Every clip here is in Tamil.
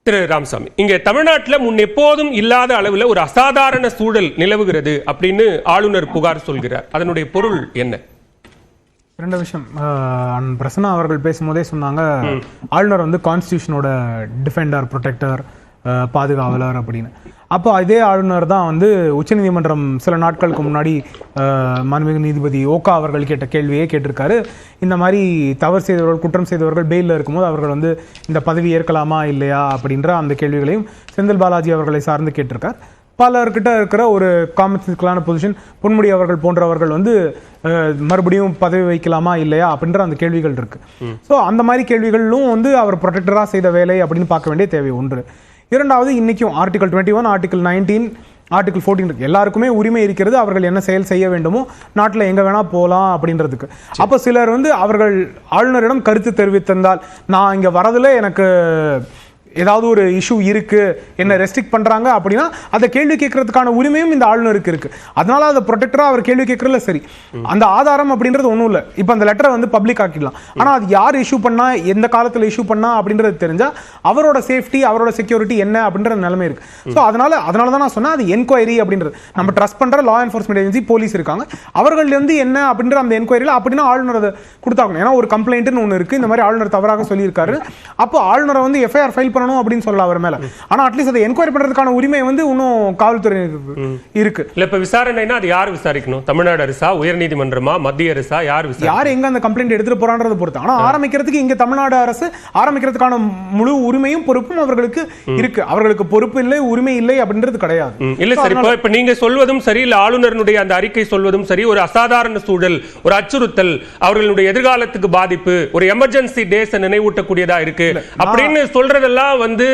திரு ராமசாமி, இங்க தமிழ்நாட்டில் முன் எப்போதும் இல்லாத அளவில் ஒரு அசாதாரண சூழல் நிலவுகிறது அப்படின்னு ஆளுநர் புகார் சொல்கிறார். அதனுடைய பொருள் என்ன? ரெண்டு விஷயம். பிரசன்னா அவர்கள் பேசும்போதே சொன்னாங்க, ஆளுநர் வந்து கான்ஸ்டியூஷனோட டிஃபெண்டர், ப்ரொடெக்டர், பாதுகாவலர் அப்படின்னு. அப்போ அதே ஆளுநர் தான் வந்து உச்சநீதிமன்றம் சில நாட்களுக்கு முன்னாடி மாண்புமிகு நீதிபதி ஓகா அவர்கள் கேட்ட கேள்வியே கேட்டிருக்காரு. இந்த மாதிரி தவறு செய்தவர்கள், குற்றம் செய்தவர்கள் பெயிலில் இருக்கும்போது அவர்கள் வந்து இந்த பதவி ஏற்கலாமா இல்லையா அப்படின்ற அந்த கேள்விகளையும் செந்தில் பாலாஜி அவர்களை சார்ந்து கேட்டிருக்கார். பலர்கிட்ட இருக்கிற ஒரு காமன்சிக்கலான பொசிஷன், பொன்முடி அவர்கள் போன்றவர்கள் வந்து மறுபடியும் பதவி வைக்கலாமா இல்லையா அப்படின்ற அந்த கேள்விகள் இருக்கு. ஸோ அந்த மாதிரி கேள்விகளும் வந்து அவர் ப்ரொடெக்டராக செய்த வேலை அப்படின்னு பார்க்க வேண்டிய தேவை ஒன்று. இரண்டாவது, இன்னைக்கும் ஆர்டிகல் 21, ஆர்டிகல் 19, ஆர்டிகல் 14 இருக்கு. எல்லாருக்குமே உரிமை இருக்கிறது அவர்கள் என்ன செயல் செய்ய வேண்டுமோ நாட்டில் எங்கே வேணா போகலாம் அப்படின்றதுக்கு. அப்போ சிலர் வந்து அவர்கள் ஆளுநரிடம் கருத்து தெரிவித்திருந்தால், நான் இங்கே வரதில் எனக்கு ஏதாவது ஒரு இஷ்யூ இருக்கு, என்ன ரெஸ்ட்ரிக்ட் பண்றாங்க அப்படின்னா அதை கேள்வி கேட்கறதுக்கான உரிமையும் இந்த ஆளுநருக்கு இருக்கு. அதனால அதை ப்ரொடெக்டரா அவர் கேள்வி கேட்கறதுல சரி. அந்த ஆதாரம் அப்படின்றது ஒன்றும் இல்லை. இப்போ அந்த லெட்டரை வந்து பப்ளிக் ஆக்கிடலாம். ஆனால் அது யார் இஷ்யூ பண்ணா, எந்த காலத்தில் இஷ்யூ பண்ணா அப்படின்றது தெரிஞ்சா அவரோட சேஃப்டி, அவரோட செக்யூரிட்டி என்ன அப்படின்ற நிலைமை இருக்கு. ஸோ அதனால தான் நான் சொன்னேன், அது என்கொயரி அப்படின்றது. நம்ம ட்ரஸ்ட் பண்ற லா என்ஃபோர்ஸ்மெண்ட் ஏஜென்சி, போலீஸ் இருக்காங்க, அவர்கள் வந்து என்ன அப்படின்ற அந்த என்கொயரியில் அப்படின்னா ஆளுநர் அதை கொடுத்தாகணும். ஏன்னா ஒரு கம்ப்ளைண்ட்னு ஒன்று இருக்கு, இந்த மாதிரி ஆளுநர் தவறாக சொல்லியிருக்காரு. அப்போ ஆளுநரை வந்து எஃப்ஐஆர் ஃபைல் பண்ணணும் அப்படின்னு சொல்லலாம் அவர் மேல. ஆனா அட்லீஸ்ட் அதை என்கொயரி பண்றதுக்கான உரிமை வந்து இன்னும் காவல்துறை இருக்கு. இல்ல, இப்ப விசாரணைனா அது யார் விசாரிக்கணும்? தமிழ்நாடு அரசா, உயர்நீதிமன்றமா, மத்திய அரசா, யார் எங்க அந்த கம்ப்ளைண்ட் எடுத்துட்டு போறான்றத பொறுத்து. ஆனா ஆரம்பிக்கிறதுக்கு இங்க தமிழ்நாடு அரசு ஆரம்பிக்கிறதுக்கான முழு உரிமையும் பொறுப்பும் அவர்களுக்கு இருக்கு. அவர்களுக்கு பொறுப்பு இல்லை, உரிமை இல்லை அப்படின்றது கிடையாது. இல்ல சரி, இப்ப நீங்க சொல்வதும் சரி, இல்ல ஆளுநருடைய அந்த அறிக்கை சொல்வதும் சரி, ஒரு அசாதாரண சூழல், ஒரு அச்சுறுத்தல், அவர்களுடைய எதிர்காலத்துக்கு பாதிப்பு, ஒரு எமர்ஜென்சி டேஸ் நினைவூட்டக்கூடியதா இருக்கு அப்படின்னு சொல்றதெல்லாம் வந்து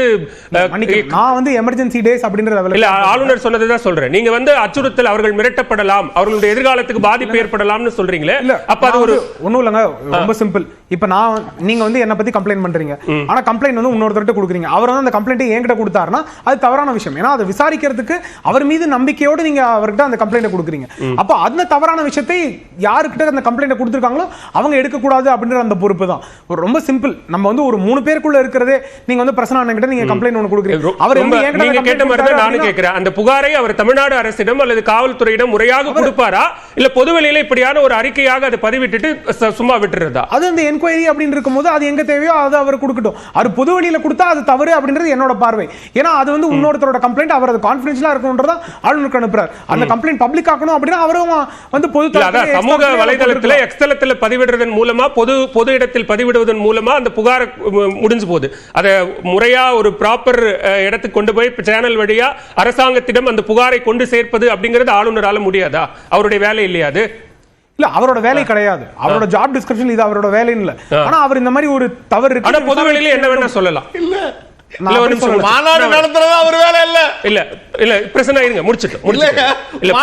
நான் வந்து எமர்ஜென்சி டேஸ் அப்படிங்கறது இல்ல, ஆளுநர் சொன்னதுதான் சொல்றேன். நீங்க வந்து அச்சுறுத்தல், அவர்கள் மிரட்டப்படலாம், அவர்களுடைய எதிர்காலத்துக்கு பாதிப்பு ஏற்படலாம்னு சொல்றீங்களே, அப்ப அது ஒரு ஒண்ணும் இல்லங்க, ரொம்ப சிம்பிள். இப்ப நீங்க வந்து என்ன பத்தி கம்ப்ளைண்ட் பண்றீங்க, ஆனா கம்ப்ளைண்ட் வந்து இன்னொருத்தர்கிட்ட கொடுக்குறீங்க. அவர் வந்து அந்த கம்ப்ளைண்ட் என்கிட்ட கொடுத்தாருன்னா அது தவறான விஷயம். ஏன்னா அதை விசாரிக்கிறதுக்கு அவர் மீது நம்பிக்கையோடு நீங்க அவர்கிட்ட அந்த கம்ப்ளைண்ட் கொடுக்குறீங்க. அப்ப அந்த தவறான விஷயத்தை யாருக்கிட்ட அந்த கம்ப்ளைண்ட் கொடுத்துருக்காங்களோ அவங்க எடுக்கக்கூடாது அப்படின்ற அந்த பொறுப்பு தான். ரொம்ப சிம்பிள். நம்ம வந்து ஒரு 3 பேருக்குள்ள இருக்கிறதே, நீங்க வந்து பிரச்சனை கிட்ட நீங்க கம்ப்ளைண்ட் ஒன்னு கொடுக்குறீங்க. அவர் நீங்க கேட்ட மாதிரி தான் நானும் கேக்குறேன். அந்த புகாரை அவர் தமிழ்நாடு அரசிடம் அல்லது காவல்துறையிடம் முறையாக கொடுப்பாரா, இல்ல பொதுவெளியில இப்படியான ஒரு அறிக்கையாக அதை பதிவிட்டுட்டு சும்மா விட்டுறதா? அது அந்த என்கொயரி அப்படின்னு இருக்கும்போது அது எங்க தேவையோ அது அவர் கொடுக்கட்டும். அது பொதுவெளியில கொடுத்தா அது தவறு அப்படின்றது என்னோட பார்வை. ஏன்னா அது வந்து இன்னொருத்தரோட கம்ப்ளைண்ட், அவர் அது கான்ஃபிடென்ஷியலா இருக்கணும்ன்றத ஆளுநருக்கு அனுப்புறார். அந்த கம்ப்ளைண்ட் பப்ளிக் ஆக்கணும் அப்படின்னா அவரும் வந்து சமூக வலைதளத்தில் எக்ஸ்தலத்தில் பதிவிடுவதன் மூலமா, பொது இடத்தில் பதிவிடுவதன் மூலமா அந்த புகார் முடிஞ்சு போகுது. அதை முறையா ஒரு ப்ராப்பர் இடத்துக்கு கொண்டு போய் சேனல் வழியா அரசாங்கத்திடம் அந்த புகாரை கொண்டு சேர்ப்பது அப்படிங்கிறது ஆளுநரால முடியாதா? அவருடைய வேலை இல்லையா அது? இல்ல, அவரோட வேலை கிடையாது. அவரோட ஜாப் டிஸ்கிரிப்ஷன் இது அவரோட வேலை இல்ல. ஆனா அவர் இந்த மாதிரி ஒரு தவறு இருக்கு. ஆனா பொதுவெளியில என்ன வேணா சொல்லலாம். இல்ல, மாநாடு நடத்துறது அவர் வேலை இல்ல. இல்ல இல்ல பிரச்சனை இருங்க, முடிச்சிட்டு இல்ல,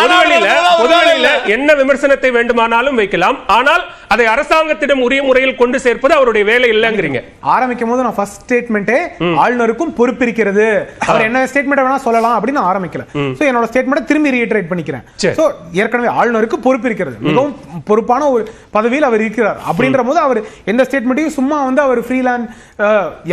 பொதுவெளியில என்ன விமர்சனத்தை வேண்டுமானாலும் வைக்கலாம். ஆனால் அதை அரசாங்கத்திடம் உரிய முறையில் கொண்டு சேர்ப்பது அவருடைய வேலை இல்லங்கிறீங்க. ஆரம்பிக்கும் போது நான் ஃபர்ஸ்ட் ஸ்டேட்மெண்டே ஆளுநருக்கும் பொறுப்பு இருக்கிறது, அவர் என்ன ஸ்டேட்மெண்ட் வேணா சொல்லலாம் அப்படின்னு ஆரம்பிக்கல. சோ என்னோட ஸ்டேட்மெண்ட் திரும்பி ரீஇட்டரேட் பண்ணிக்கிறேன். சோ ஏற்கனவே ஆளுநருக்கு பொறுப்பு இருக்கிறது, மிகவும் பொறுப்பான ஒரு பதவியில் அவர் இருக்கிறார். அப்படின்ற போது அவர் எந்த ஸ்டேட்மெண்ட்டையும் சும்மா வந்து அவர் ஃப்ரீலான்ஸ்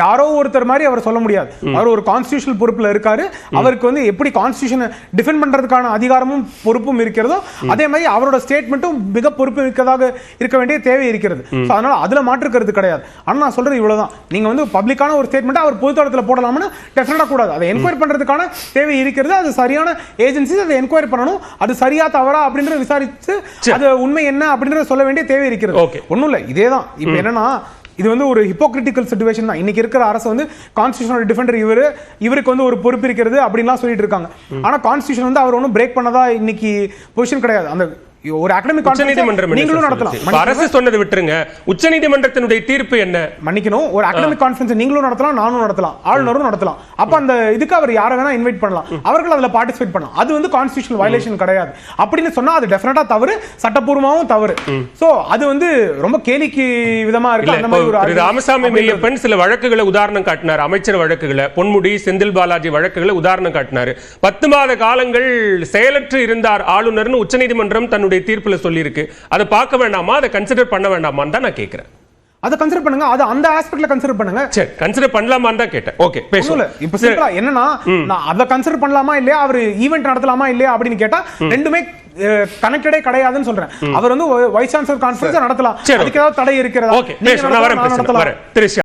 யாரோ ஒருத்தர் மாதிரி அவர் சொல்ல முடியாது. அவர் ஒரு கான்ஸ்டிடியூஷனல் பொறுப்புல இருக்காரு. அவருக்கு வந்து எப்படி கான்ஸ்டிடியூஷனை டிஃபெண்ட் பண்றதுக்கான அதிகாரமும் பொறுப்பும் இருக்கிறதோ அதே மாதிரி அவரோட ஸ்டேட்மெண்ட்டும் மிக பொறுப்பு மிக்கதாக இருக்க வேண்டிய தேவை இருக்கிறது. அதனால அதுல மாற்று கருத்து கிடையாது. ஆனா நான் சொல்றது இவ்வளவுதான். நீங்க வந்து பப்ளிக்கான ஒரு ஸ்டேட்மெண்ட் அவர் பொதுத்தளத்துல போடலாம்னு டெஃபினட்டா கூடாது. அதை என்கொயரி பண்றதுக்கான தேவை இருக்கிறது. அது சரியான ஏஜென்சி அதை என்கொயரி பண்ணணும். அது சரியா தவறா அப்படின்றத விசாரிச்சு அது உண்மை என்ன அப்படின்றத சொல்ல வேண்டிய தேவை இருக்கிறது. ஒண்ணும் இல்ல, இதேதான். இப்ப என்னன்னா, இது வந்து ஒரு ஹிப்போக்ரிட்டிக்கல் சிச்சுவேஷன் தான். இன்னைக்கு இருக்கிற அரசு வந்து கான்ஸ்டிடியூஷனல் டிஃபெண்டர் இவருக்கு வந்து ஒரு பொறுப்பு இருக்கிறது அப்படின்லாம் சொல்லிட்டு இருக்காங்க. ஆனா கான்ஸ்டிடியூஷன் வந்து அவர் ஒன்றும் பிரேக் பண்ணதா இன்னைக்கு பொசிஷன் கிடையாது. அந்த ஒரு அகாடமிக் உச்சநீதிமன்றம் நீங்களும் நடத்தலாம். அரசு சொன்னது விட்டுருங்க, உச்சநீதிமன்றத்தினுடைய தீர்ப்பு என்ன? மன்னிக்கணும், ஒரு அகாடமிக் கான்ஃபரன்ஸ் நீங்களும் நடத்தலாம், நானும் நடத்தலாம், ஆளுநரும் நடத்தலாம். அப்ப அந்த இதுக்கு அவர் யாரை வேணா இன்வைட் பண்ணலாம், அவர்கள் அதுல பார்ட்டிசிபேட் பண்ணலாம். அது வந்து கான்ஸ்டிடியூஷனல் வயலேஷன் கிடையாது அப்படின்னு சொன்னா அது டெஃபினட்டா தவறு, சட்டப்பூர்வமாவும் தவறு. சோ அது வந்து ரொம்ப கேலிக்கு விதமா இருக்கு. அந்த மாதிரி ஒரு ராமசாமி மெய்யப்பன் சில வழக்குகளை உதாரணம் காட்டினார். அமைச்சர் வழக்குகளை, பொன்முடி, செந்தில் பாலாஜி வழக்குகளை உதாரணம் காட்டினார். 10 மாத காலங்கள் செயலற்று இருந்தார் ஆளுநர்னு உச்சநீதிமன்றம் தன்னுடைய தீர்ப்புல சொல்லி இருக்கு. அதை பார்க்க வேண்டாமா, அதை கன்சிடர் பண்ண வேண்டாமான்னு தான் நான் கேட்கிறேன். அதை கன்சிடர் பண்ணுங்க, அது அந்த ஆஸ்பெக்ட்ல கன்சிடர் பண்ணுங்க. சரி, கன்சிடர் பண்ணலாமான்னு தான் கேட்டேன். ஓகே, பேசுங்க. இப்ப சிம்பிளா என்னன்னா, நான் அதை கன்சிடர் பண்ணலாமா இல்லையா, அவர் ஈவென்ட் நடத்தலாமா இல்லையா அப்படின்னு கேட்டா ரெண்டுமே கனெக்டடே கிடையாதுன்னு சொல்றேன். அவர் வந்து வைஸ் சான்சலர் கான்ஃபரன்ஸ் நடத்தலாம், அதுக்கு ஏதாவது தடை இருக்கிறதா? ஓகே, பேசுங்க. நான் வரேன். திரிஷா